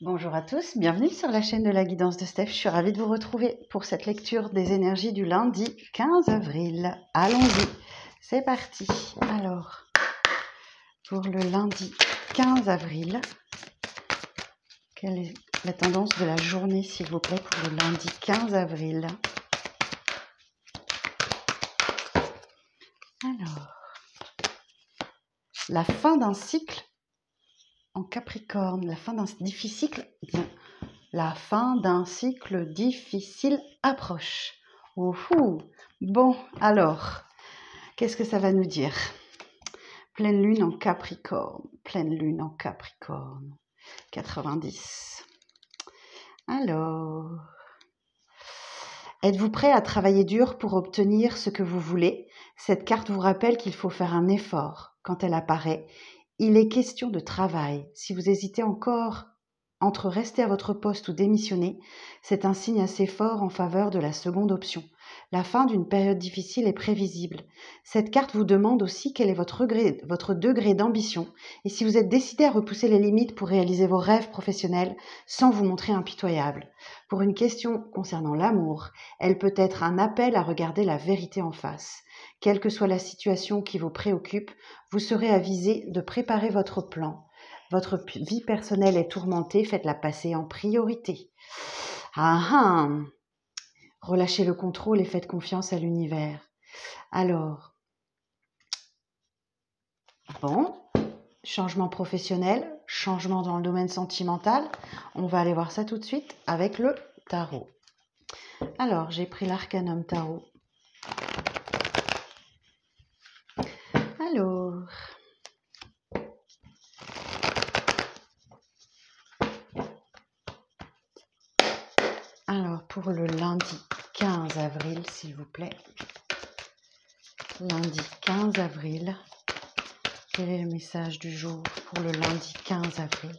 Bonjour à tous, bienvenue sur la chaîne de la guidance de Steph. Je suis ravie de vous retrouver pour cette lecture des énergies du lundi 15 avril. Allons-y, c'est parti. Alors, pour le lundi 15 avril, quelle est la tendance de la journée, s'il vous plaît, pour le lundi 15 avril? Alors, la fin d'un cycle en Capricorne, la fin d'un difficile, bien. La fin d'un cycle difficile approche. Ouhou. Bon, alors, qu'est-ce que ça va nous dire? Pleine lune en Capricorne. Pleine lune en Capricorne. 90. Alors, êtes-vous prêt à travailler dur pour obtenir ce que vous voulez? Cette carte vous rappelle qu'il faut faire un effort. Quand elle apparaît, il est question de travail. Si vous hésitez encore entre rester à votre poste ou démissionner, c'est un signe assez fort en faveur de la seconde option. La fin d'une période difficile est prévisible. Cette carte vous demande aussi quel est votre degré d'ambition et si vous êtes décidé à repousser les limites pour réaliser vos rêves professionnels sans vous montrer impitoyable. Pour une question concernant l'amour, elle peut être un appel à regarder la vérité en face. Quelle que soit la situation qui vous préoccupe, vous serez avisé de préparer votre plan. Votre vie personnelle est tourmentée, faites-la passer en priorité. Relâchez le contrôle et faites confiance à l'univers. Alors, bon, changement professionnel, changement dans le domaine sentimental. On va aller voir ça tout de suite avec le tarot. Alors, j'ai pris l'arcanum tarot. Alors, pour le lundi 15 avril, s'il vous plaît. Lundi 15 avril. Quel est le message du jour pour le lundi 15 avril?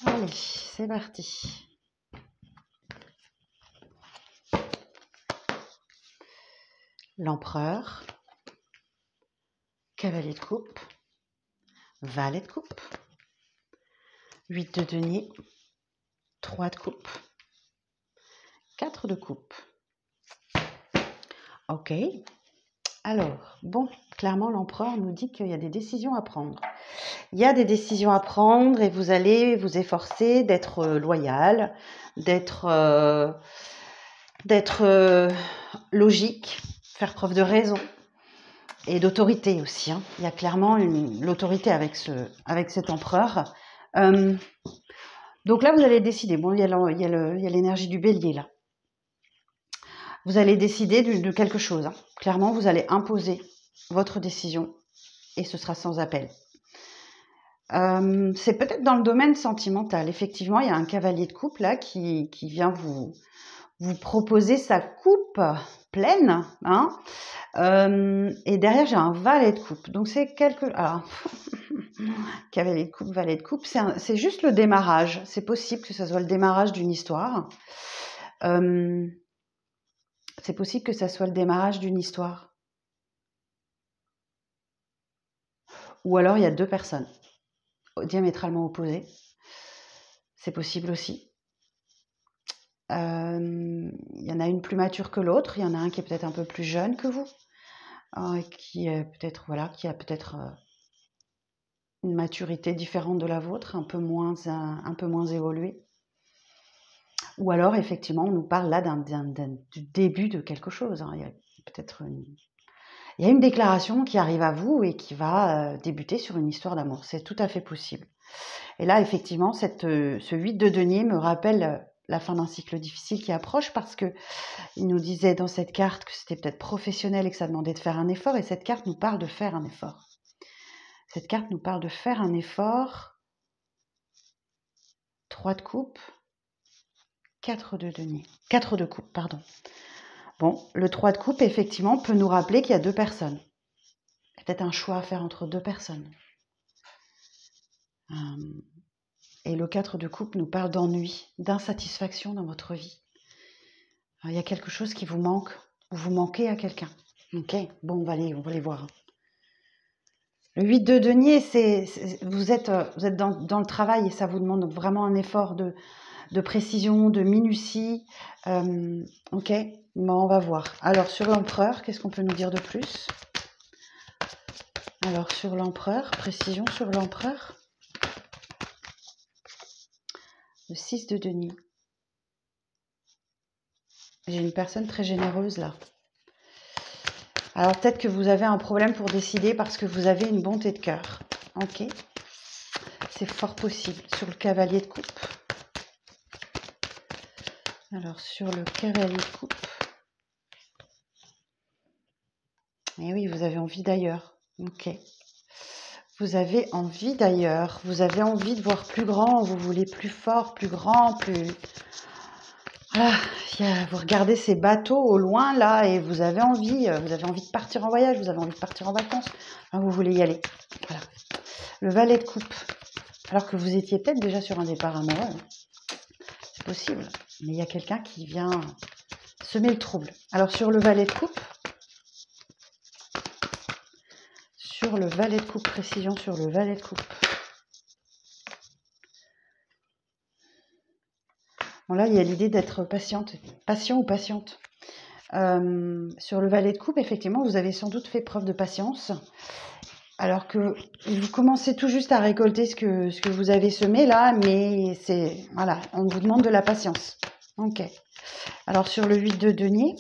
Allez, c'est parti. L'empereur, cavalier de coupe, valet de coupe, 8 de denier, 3 de coupe, 4 de coupe. Ok. Alors, bon, clairement, l'empereur nous dit qu'il y a des décisions à prendre. Il y a des décisions à prendre et vous allez vous efforcer d'être loyal, d'être logique, faire preuve de raison et d'autorité aussi. Hein. Il y a clairement l'autorité avec cet empereur. Donc là, vous allez décider. Bon, il y a l'énergie du bélier là. Vous allez décider de quelque chose. Hein. Clairement, vous allez imposer votre décision et ce sera sans appel. C'est peut-être dans le domaine sentimental. Effectivement, il y a un cavalier de coupe là qui vient vous proposer sa coupe pleine. Hein. Et derrière, j'ai un valet de coupe. Donc, c'est Alors, cavalier de coupe, valet de coupe, c'est juste le démarrage. C'est possible que ça soit le démarrage d'une histoire. C'est possible que ça soit le démarrage d'une histoire. Ou alors, il y a deux personnes diamétralement opposées. C'est possible aussi. Il y en a une plus mature que l'autre. Il y en a un qui est peut-être un peu plus jeune que vous. Qui a peut-être une maturité différente de la vôtre, un peu moins évoluée. Ou alors, effectivement, on nous parle là du début de quelque chose. Hein. Il y a peut-être une déclaration qui arrive à vous et qui va débuter sur une histoire d'amour. C'est tout à fait possible. Et là, effectivement, ce 8 de denier me rappelle la fin d'un cycle difficile qui approche parce que il nous disait dans cette carte que c'était peut-être professionnel et que ça demandait de faire un effort. Et cette carte nous parle de faire un effort. Cette carte nous parle de faire un effort. 3 de coupe. 4 de denier. 4 de coupe, pardon. Bon, le 3 de coupe, effectivement, peut nous rappeler qu'il y a deux personnes. Il y a peut-être un choix à faire entre deux personnes. Et le 4 de coupe nous parle d'ennui, d'insatisfaction dans votre vie. Alors, il y a quelque chose qui vous manque, ou vous manquez à quelqu'un. Ok, bon, on va aller voir. Le 8 de denier, vous êtes dans le travail et ça vous demande vraiment un effort de précision, de minutie. Ok, bon, on va voir. Alors, sur l'empereur, qu'est-ce qu'on peut nous dire de plus? Alors, sur l'empereur, précision sur l'empereur. Le 6 de denier. J'ai une personne très généreuse là. Alors peut-être que vous avez un problème pour décider parce que vous avez une bonté de cœur. Ok. C'est fort possible. Sur le cavalier de coupe. Alors sur le cavalier de coupe. Eh oui, vous avez envie d'ailleurs. Ok. Vous avez envie d'ailleurs. Vous avez envie de voir plus grand. Vous voulez plus fort, plus grand, plus... Voilà, vous regardez ces bateaux au loin là et vous avez envie de partir en voyage, vous avez envie de partir en vacances, enfin, vous voulez y aller. Voilà. Le valet de coupe, alors que vous étiez peut-être déjà sur un départ amoureux, c'est possible, mais il y a quelqu'un qui vient semer le trouble. Alors sur le valet de coupe, précision sur le valet de coupe. Bon là, il y a l'idée d'être patient ou patiente. Sur le valet de coupe, effectivement, vous avez sans doute fait preuve de patience, alors que vous commencez tout juste à récolter ce que vous avez semé là, mais c'est voilà, on vous demande de la patience. Ok. Alors sur le 8 de denier,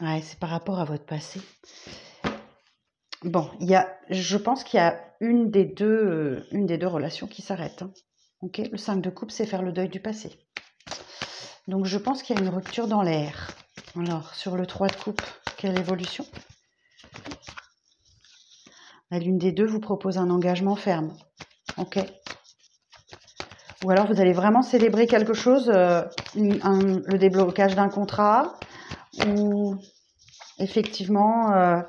ouais, c'est par rapport à votre passé. Bon, je pense qu'il y a une des deux relations qui s'arrête. Hein. Ok, le 5 de coupe, c'est faire le deuil du passé. Donc je pense qu'il y a une rupture dans l'air. Alors sur le 3 de coupe, quelle évolution? L'une des deux vous propose un engagement ferme. Ok. Ou alors vous allez vraiment célébrer quelque chose, le déblocage d'un contrat, ou effectivement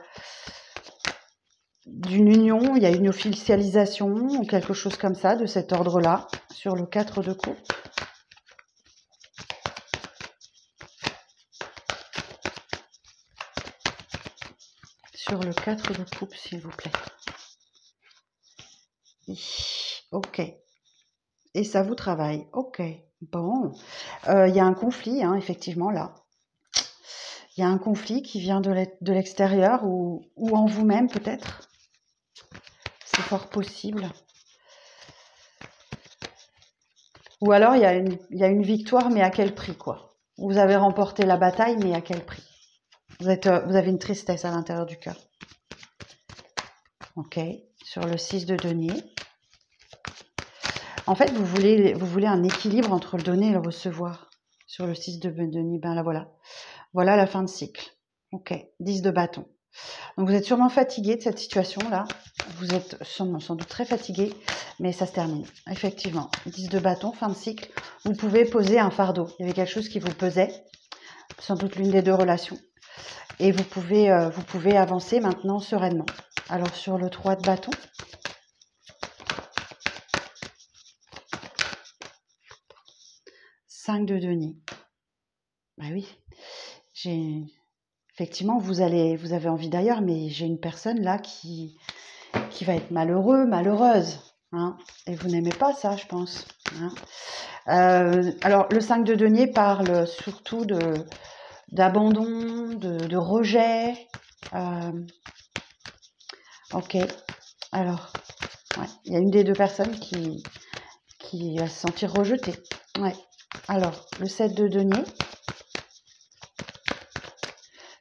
d'une union, il y a une officialisation ou quelque chose comme ça, de cet ordre-là, sur le 4 de coupe. Sur le 4 de coupe, s'il vous plaît. Ok. Et ça vous travaille. Ok. Bon. Il y a un conflit, hein, effectivement, là. Il y a un conflit qui vient de l'extérieur ou en vous-même, peut-être. C'est fort possible. Ou alors, il y a une victoire, mais à quel prix, quoi? Vous avez remporté la bataille, mais à quel prix? Vous avez une tristesse à l'intérieur du cœur. Ok. Sur le 6 de denier. En fait, vous voulez un équilibre entre le donner et le recevoir. Sur le 6 de denier, ben là, voilà. Voilà la fin de cycle. Ok. 10 de bâton. Donc, vous êtes sûrement fatigué de cette situation-là. Vous êtes sans doute très fatigué, mais ça se termine. Effectivement. 10 de bâton, fin de cycle. Vous pouvez poser un fardeau. Il y avait quelque chose qui vous pesait. Sans doute l'une des deux relations. Et vous pouvez avancer maintenant sereinement. Alors, sur le 3 de bâton. Cinq de denier. Bah oui. Effectivement, vous avez envie d'ailleurs, mais j'ai une personne là qui va être malheureuse. Hein, et vous n'aimez pas ça, je pense. Hein. Alors, le 5 de denier parle surtout d'abandon, de rejet. Ok. Alors, ouais, il y a une des deux personnes qui va se sentir rejetée. Ouais. Alors, le 7 de denier.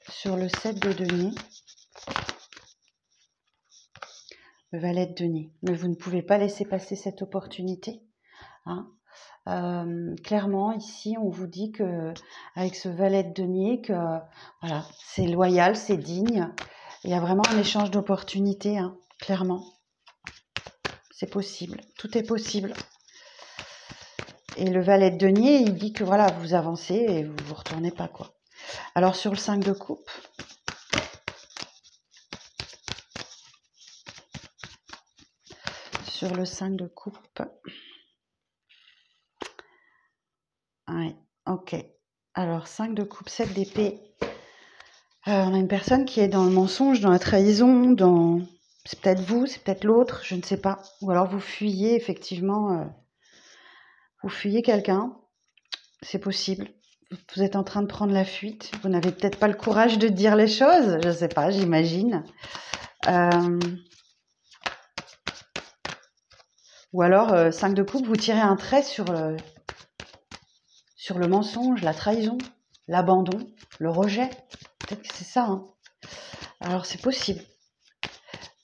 Sur le 7 de denier. Le valet de denier. Mais vous ne pouvez pas laisser passer cette opportunité. Hein. Clairement, ici, on vous dit que avec ce valet de denier, que voilà, c'est loyal, c'est digne. Il y a vraiment un échange d'opportunités, hein, clairement. C'est possible. Tout est possible. Et le valet de denier, il dit que voilà, vous avancez et vous ne vous retournez pas, quoi. Alors, sur le 5 de coupe. Sur le 5 de coupe. Ouais, ok. Alors, 5 de coupe, 7 d'épée. On a une personne qui est dans le mensonge, dans la trahison, dans... C'est peut-être vous, c'est peut-être l'autre, je ne sais pas. Ou alors vous fuyez, effectivement, vous fuyez quelqu'un, c'est possible. Vous êtes en train de prendre la fuite. Vous n'avez peut-être pas le courage de dire les choses, je ne sais pas, j'imagine. Ou alors, 5 de coupe, vous tirez un trait sur le mensonge, la trahison, l'abandon, le rejet. Peut-être que c'est ça. Hein. Alors, c'est possible.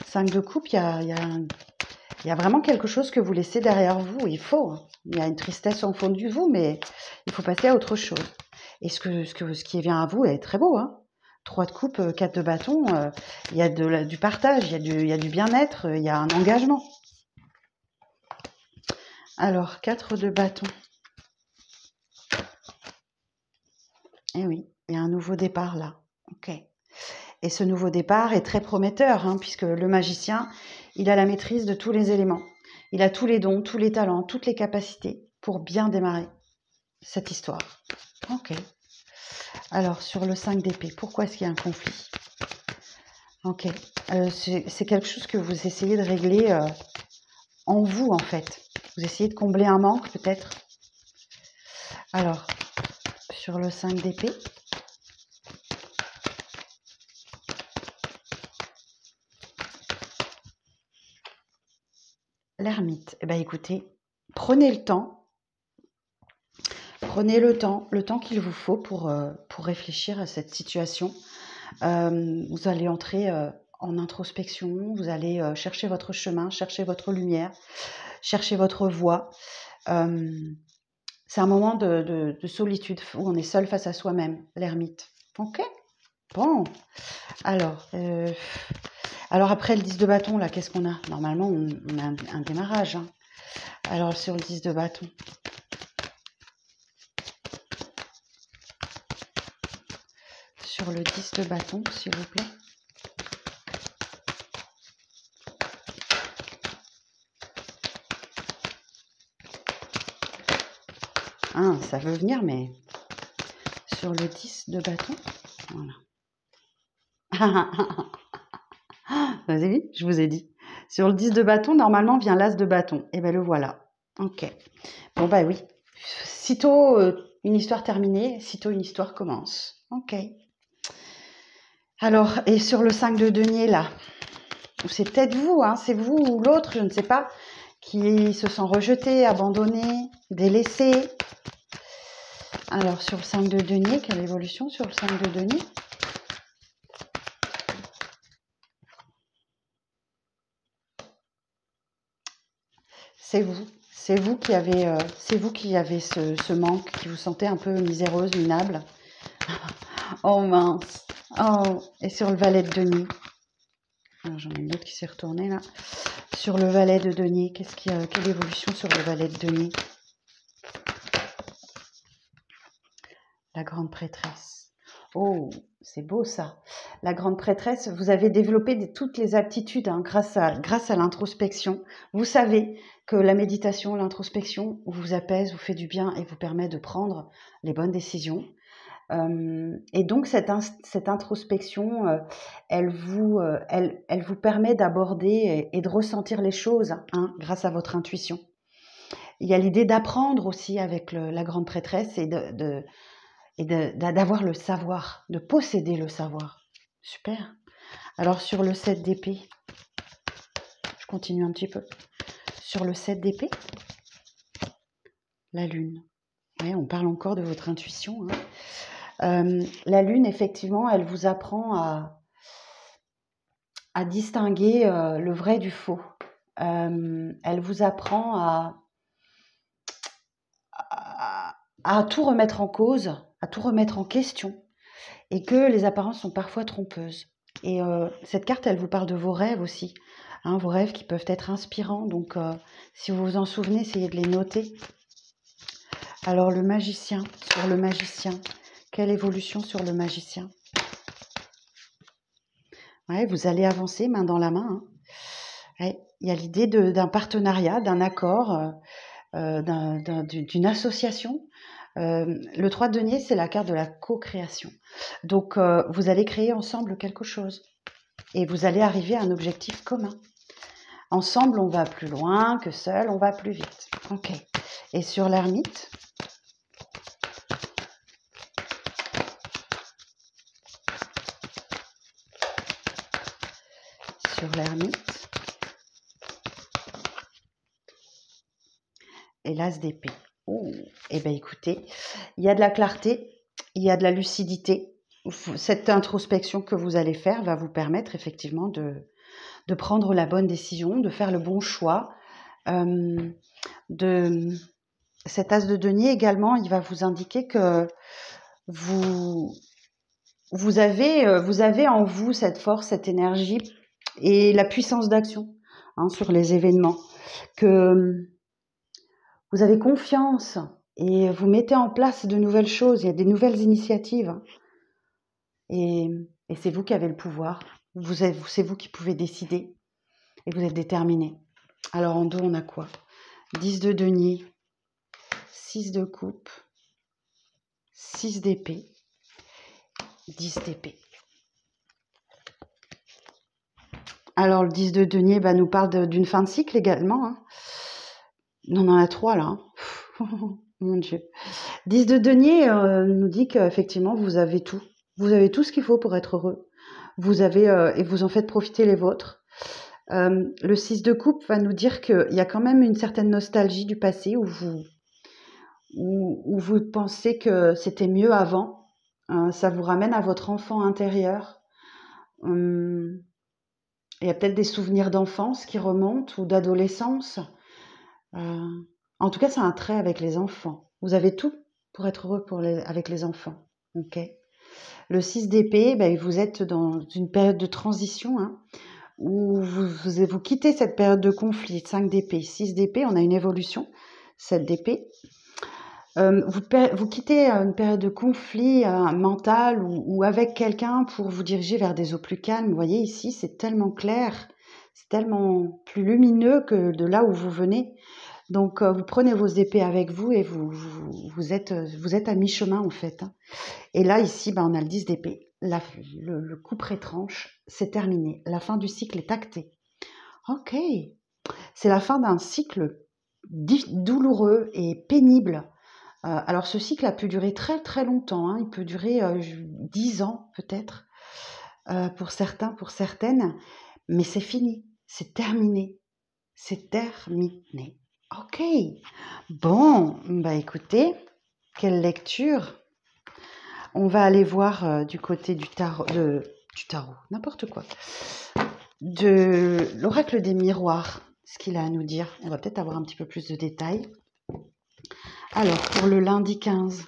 5 de coupe, il y a vraiment quelque chose que vous laissez derrière vous. Il faut. Hein. Il y a une tristesse en fond de vous, mais il faut passer à autre chose. Et ce qui vient à vous est très beau. Hein. 3 de coupe, 4 de bâton, il y a du partage, il y a du bien-être, il y a un engagement. Alors, 4 de bâton. Eh oui, il y a un nouveau départ là. Ok. Et ce nouveau départ est très prometteur, hein, puisque le magicien, il a la maîtrise de tous les éléments. Il a tous les dons, tous les talents, toutes les capacités pour bien démarrer cette histoire. Ok. Alors, sur le 5 d'épée, pourquoi est-ce qu'il y a un conflit? Ok. C'est quelque chose que vous essayez de régler en vous, en fait. Vous essayez de combler un manque, peut-être. Alors, sur le 5 d'épée, l'ermite. Eh bien, écoutez, prenez le temps le temps qu'il vous faut pour réfléchir à cette situation. Vous allez entrer en introspection, vous allez chercher votre chemin, chercher votre lumière, chercher votre voie. C'est un moment de solitude où on est seul face à soi-même, l'ermite. Ok. Bon. Alors après le 10 de bâton, là, qu'est-ce qu'on a? Normalement, on a un démarrage. Hein. Alors, sur le 10 de bâton, sur le 10 de bâton, s'il vous plaît. Ah, ça veut venir, mais sur le 10 de bâton, voilà. Vous avez vu? Je vous ai dit. Sur le 10 de bâton, normalement, vient l'as de bâton. Et bien, le voilà. Ok. Bon, bah oui. Sitôt une histoire terminée, sitôt une histoire commence. Ok. Alors, et sur le 5 de denier, là, c'est peut-être vous, hein, c'est vous ou l'autre, je ne sais pas, qui se sent rejeté, abandonné, délaissé. Alors, sur le 5 de denier, quelle évolution sur le 5 de denier? C'est vous qui avez, ce manque, qui vous sentez un peu miséreuse, minable. Oh mince. Oh, et sur le valet de denier. Alors, j'en ai une autre qui s'est retournée là. Sur le valet de denier, quelle évolution sur le valet de denier? La grande prêtresse. Oh, c'est beau ça. La grande prêtresse, vous avez développé toutes les aptitudes hein, grâce à l'introspection. Vous savez que la méditation, l'introspection vous apaise, vous fait du bien et vous permet de prendre les bonnes décisions. Et donc cette introspection, elle vous permet d'aborder et de ressentir les choses hein, grâce à votre intuition. Il y a l'idée d'apprendre aussi avec la grande prêtresse et d'avoir le savoir, de posséder le savoir. Super. Alors sur le 7 d'épée, je continue un petit peu. Sur le 7 d'épée, la lune. Ouais, on parle encore de votre intuition. Hein. La lune, effectivement, elle vous apprend à distinguer le vrai du faux. Elle vous apprend à tout remettre en cause, à tout remettre en question, et que les apparences sont parfois trompeuses. Et cette carte, elle vous parle de vos rêves aussi, hein, vos rêves qui peuvent être inspirants. Donc, si vous vous en souvenez, essayez de les noter. Alors, le magicien, sur le magicien, quelle évolution sur le magicien? Ouais, vous allez avancer main dans la main. Hein. Ouais, il y a l'idée d'un partenariat, d'un accord, d'une association. Le 3 de denier, c'est la carte de la co-création. Donc, vous allez créer ensemble quelque chose et vous allez arriver à un objectif commun. Ensemble, on va plus loin que seul, on va plus vite. Ok. Et sur l'ermite, et l'as d'épée. Oh, eh bien écoutez, il y a de la clarté, il y a de la lucidité. Cette introspection que vous allez faire va vous permettre effectivement de prendre la bonne décision, de faire le bon choix. Cet as de denier également, il va vous indiquer que vous avez en vous cette force, cette énergie et la puissance d'action sur les événements, que vous avez confiance et vous mettez en place de nouvelles choses, il y a des nouvelles initiatives. Et c'est vous qui avez le pouvoir, c'est vous qui pouvez décider et vous êtes déterminé. Alors en dos, on a quoi? 10 de denier, 6 de coupe, 6 d'épée, 10 d'épée. Alors le 10 de denier nous parle d'une fin de cycle également. On en a 3 là. Mon Dieu. 10 de denier nous dit qu'effectivement vous avez tout. Vous avez tout ce qu'il faut pour être heureux. Vous avez et vous en faites profiter les vôtres. Le 6 de coupe va nous dire qu'il y a quand même une certaine nostalgie du passé où vous pensez que c'était mieux avant. Ça vous ramène à votre enfant intérieur. Il y a peut-être des souvenirs d'enfance qui remontent ou d'adolescence. En tout cas, c'est un trait avec les enfants. Vous avez tout pour être heureux avec les enfants. Ok. Le 6 d'épée, vous êtes dans une période de transition où vous quittez cette période de conflit. 5 d'épée, 6 d'épée, on a une évolution. 7 d'épée. Vous quittez une période de conflit mental ou avec quelqu'un pour vous diriger vers des eaux plus calmes. Vous voyez ici, c'est tellement clair, c'est tellement plus lumineux que de là où vous venez. Donc, vous prenez vos épées avec vous et vous êtes à mi-chemin en fait. Et là, ici, on a le 10 d'épée. Le coupe-retranche, c'est terminé. La fin du cycle est actée. Ok, c'est la fin d'un cycle douloureux et pénible. Alors, ce cycle a pu durer très très longtemps. Il peut durer 10 ans peut-être pour certains, pour certaines. Mais c'est fini, c'est terminé. C'est terminé. Ok. Bon, écoutez, quelle lecture. On va aller voir du côté du tarot, n'importe quoi, de l'oracle des miroirs, ce qu'il a à nous dire. On va peut-être avoir un petit peu plus de détails. Alors, pour le lundi 15.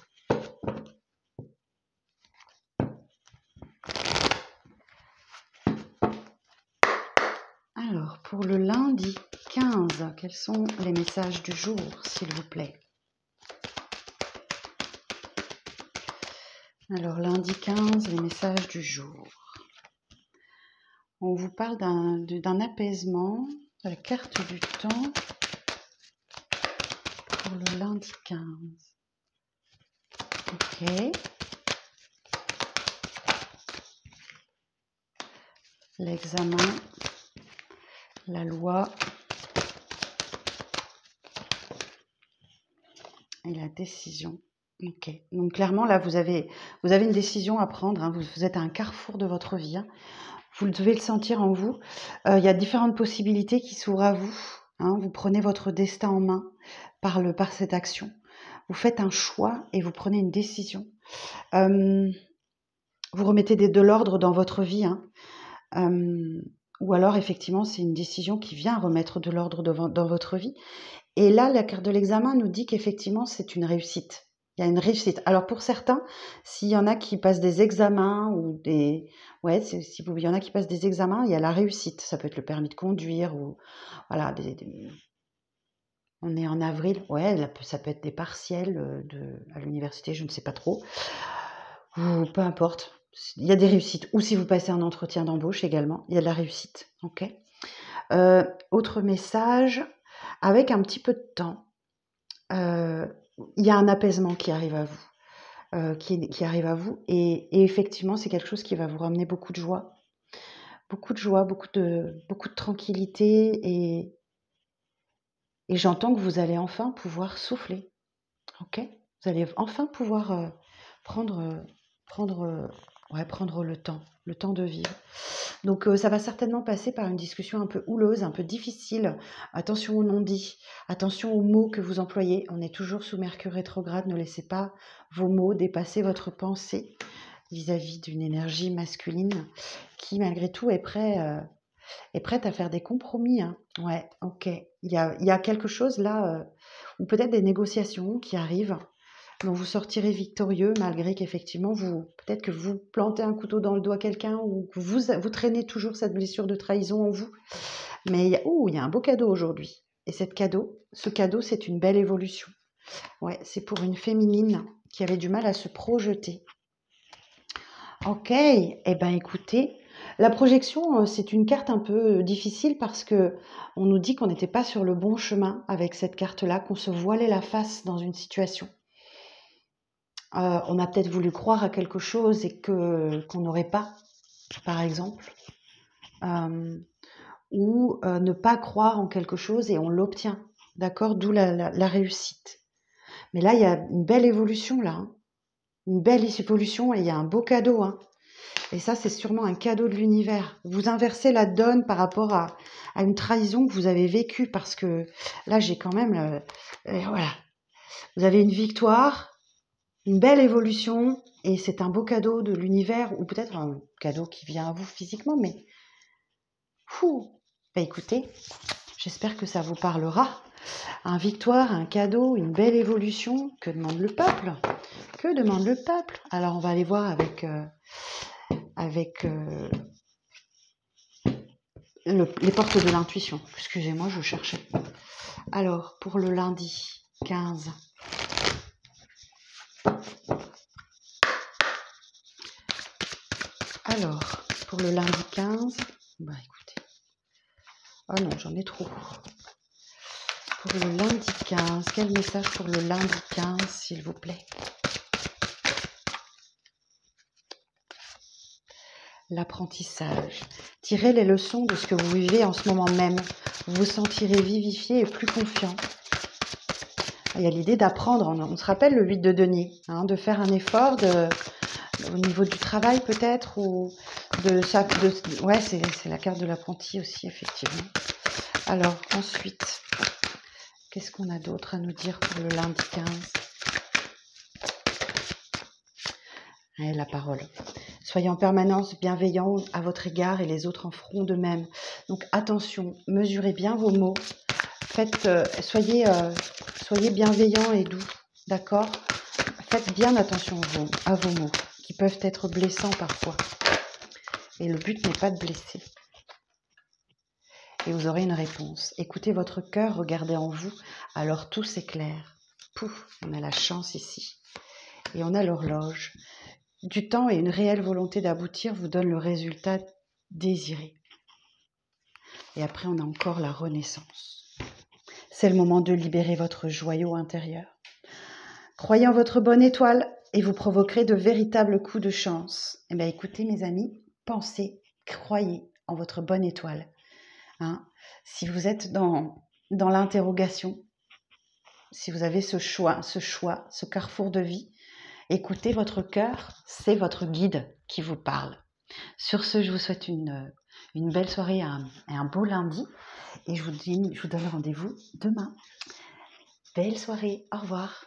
Alors, pour le lundi 15, quels sont les messages du jour, s'il vous plaît? Alors, lundi 15, les messages du jour. On vous parle d'un apaisement, de la carte du temps pour le lundi 15. Ok. L'examen, la loi et la décision. Ok. Donc clairement, là, vous avez une décision à prendre. Vous êtes à un carrefour de votre vie. Vous devez le sentir en vous. Il y a différentes possibilités qui s'ouvrent à vous. Vous prenez votre destin en main par cette action. Vous faites un choix et vous prenez une décision. Vous remettez de l'ordre dans votre vie. Ou alors, effectivement, c'est une décision qui vient remettre de l'ordre dans votre vie. Et là, la carte de l'examen nous dit qu'effectivement, c'est une réussite. Il y a une réussite. Alors, pour certains, s'il y en a qui passent des examens ou des... Ouais, il y en a qui passent des examens, il y a la réussite. Ça peut être le permis de conduire ou... Voilà, on est en avril. Ouais, ça peut être des partiels à l'université, je ne sais pas trop. Ou peu importe. Il y a des réussites. Ou si vous passez un entretien d'embauche également, il y a de la réussite. Ok. Autre message, avec un petit peu de temps, il y a un apaisement qui arrive à vous, qui arrive à vous et effectivement, c'est quelque chose qui va vous ramener beaucoup de joie, beaucoup de tranquillité et j'entends que vous allez enfin pouvoir souffler, OK? Vous allez enfin pouvoir, prendre, prendre, ouais, prendre le temps de vivre. Donc ça va certainement passer par une discussion un peu houleuse, un peu difficile. Attention aux non-dits, attention aux mots que vous employez. On est toujours sous Mercure rétrograde, ne laissez pas vos mots dépasser votre pensée vis-à-vis d'une énergie masculine qui malgré tout est prête à faire des compromis, hein. Ouais, OK. Il y a quelque chose là, ou peut-être des négociations qui arrivent, dont vous sortirez victorieux malgré qu'effectivement peut-être que vous plantez un couteau dans le dos à quelqu'un ou que vous traînez toujours cette blessure de trahison en vous. Mais il y a un beau cadeau aujourd'hui. Et ce cadeau, c'est une belle évolution. Ouais, c'est pour une féminine qui avait du mal à se projeter. Ok, eh ben écoutez, la projection, c'est une carte un peu difficile parce que on nous dit qu'on n'était pas sur le bon chemin avec cette carte-là, qu'on se voilait la face dans une situation. On a peut-être voulu croire à quelque chose et qu'on n'aurait pas, par exemple, ou ne pas croire en quelque chose et on l'obtient, d'accord? D'où la réussite. Mais là, il y a une belle évolution là, hein. Une belle évolution et il y a un beau cadeau, hein. Et ça, c'est sûrement un cadeau de l'univers. Vous inversez la donne par rapport à une trahison que vous avez vécue parce que là, j'ai quand même, voilà, vous avez une victoire, une belle évolution et c'est un beau cadeau de l'univers ou peut-être un cadeau qui vient à vous physiquement, mais bah écoutez, j'espère que ça vous parlera. Un victoire, un cadeau, une belle évolution. Que demande le peuple? Que demande le peuple? Alors on va aller voir avec les portes de l'intuition. Excusez-moi, je cherchais. Alors, pour le lundi 15. Alors, pour le lundi 15, bah écoutez. Oh non, j'en ai trop. Pour le lundi 15, quel message pour le lundi 15, s'il vous plaît? L'apprentissage. Tirez les leçons de ce que vous vivez en ce moment même. Vous vous sentirez vivifié et plus confiant. Il y a l'idée d'apprendre. On se rappelle le 8 de denier, hein, de faire un effort au niveau du travail peut-être ou ouais, c'est la carte de l'apprenti aussi, effectivement. Alors, ensuite, qu'est-ce qu'on a d'autre à nous dire pour le lundi 15? Ouais, la parole. Soyez en permanence bienveillant à votre égard et les autres en feront de même. Donc attention, mesurez bien vos mots. Soyez bienveillant et doux, d'accord? Faites bien attention à vos mots, qui peuvent être blessants parfois. Et le but n'est pas de blesser. Et vous aurez une réponse. Écoutez votre cœur, regardez en vous, alors tout s'éclaire. Pouf, on a la chance ici. Et on a l'horloge. Du temps et une réelle volonté d'aboutir vous donnent le résultat désiré. Et après, on a encore la renaissance. C'est le moment de libérer votre joyau intérieur. Croyez en votre bonne étoile et vous provoquerez de véritables coups de chance. Eh bien, écoutez, mes amis, pensez, croyez en votre bonne étoile. Hein, si vous êtes dans l'interrogation, si vous avez ce choix, ce carrefour de vie, écoutez votre cœur, c'est votre guide qui vous parle. Sur ce, je vous souhaite une belle soirée et un beau lundi. Et je vous donne rendez-vous demain. Belle soirée, au revoir.